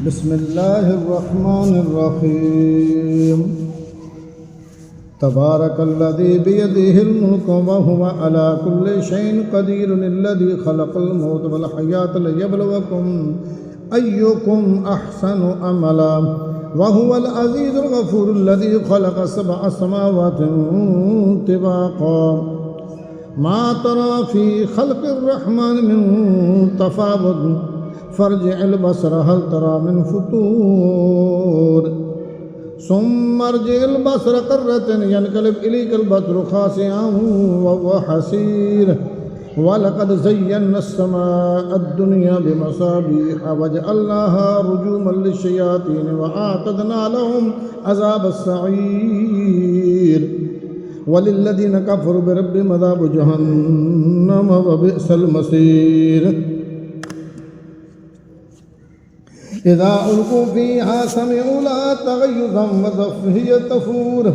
بسم الله الرحمن الرحيم تبارك الذي بيده الملك وهو على كل شيء قدير الذي خلق الموت والحياة ليبلوكم أيكم أحسن عملا وهو العزيز الغفور الذي خلق 7 سماوات طباقا ما ترى في خلق الرحمن من تفاوت فارجع البصر هل ترى من فطور ثم ارجع البصر كرة ينقلب إليك البصر خاسئا وهو حسير ولقد زينا السماء الدنيا بمصابيح وجعلناها رجوما للشياطين وأعتدنا لهم عذاب السعير وللذين كفروا بربهم عذاب جهنم وبئس المصير إذا ألقوا فيها سمعوا لها تغيظا وصفيا تفور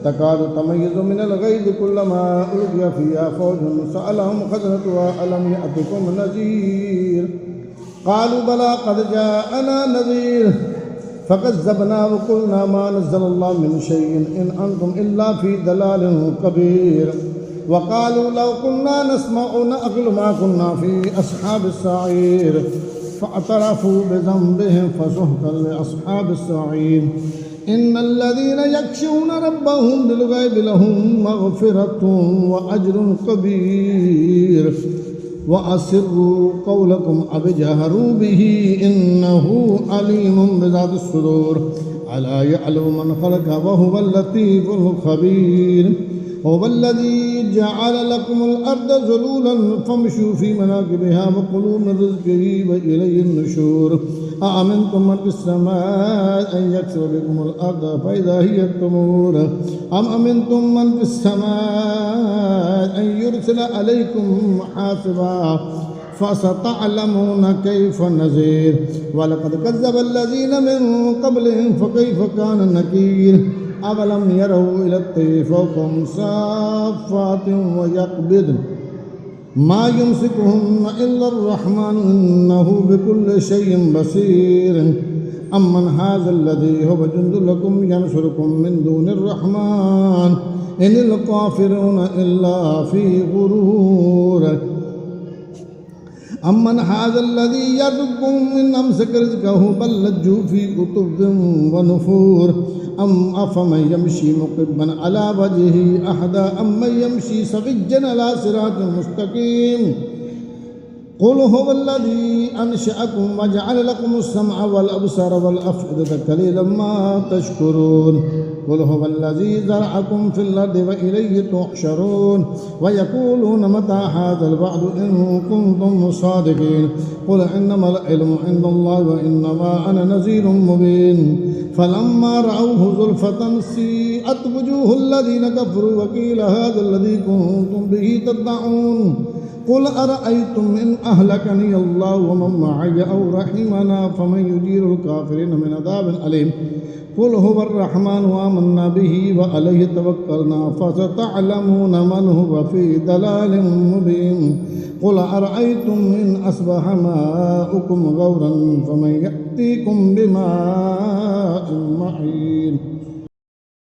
تكاد تميز من الغيظ كلما ألقي فيها فوج سألهم خزنتها ألم يأتكم نذير قالوا بلى قد جاءنا نذير فكذبنا وقلنا ما نزل الله من شيء إن أنتم إلا في ضلال كبير وقالوا لو كنا نسمع أو نعقل ما كنا في أصحاب السعير فاعترفوا بذنبهم فسحقا لأصحاب السعير إن الذين يخشون ربهم بالغيب لهم مغفرة وأجر كبير وأسروا قولكم أو اجهروا به إنه عليم بذات الصدور ألا يعلم من خلق وهو اللطيف الخبير هو الذي جعل لكم الأرض ذلولا فامشوا في مناكبها وكلوا من رزقه وإليه النشور أأمنتم من في السماء أن يكسر بكم الأرض فإذا هي تمور أم أمنتم من في السماء أن يرسل عليكم حاسبا فستعلمون كيف نذير ولقد كذب الذين من قبلهم فكيف كان نكير أولم يروا إلى الطير فوقهم صافات ويقبضن ما يمسكهن إلا الرحمن إنه بكل شيء بصير أمن هذا الذي هو جند لكم ينصركم من دون الرحمن إن الكافرون إلا في غرور أمن هذا الذي يرزقكم من أمسك رزقه بل لجوا في كتب ونفور أم أفمن يمشي مقبا على وجهه أحدى أمن يمشي سويا على صراط مستقيم قل هو الذي أنشأكم وجعل لكم السمع والأبصار والأفئدة قليلا ما تشكرون قل هو الذي زرعكم في الأرض وإليه تحشرون ويقولون متى هذا الوعد إن كنتم صادقين قل إنما العلم عند الله وإنما أنا نذير مبين فلما رأوه زلفة سيئت وجوه الذين كفروا وقيل هذا الذي كنتم به تدعون قل أرأيتم إن أهلكني الله ومن معي أو رحمنا فمن يجير الكافرين من عذاب أليم قل هو الرحمن وآمنا به وعليه توكلنا فستعلمون من هو في ضلال مبين قل أرأيتم إن أصبح ماؤكم غورا فمن يأتيكم بماء معين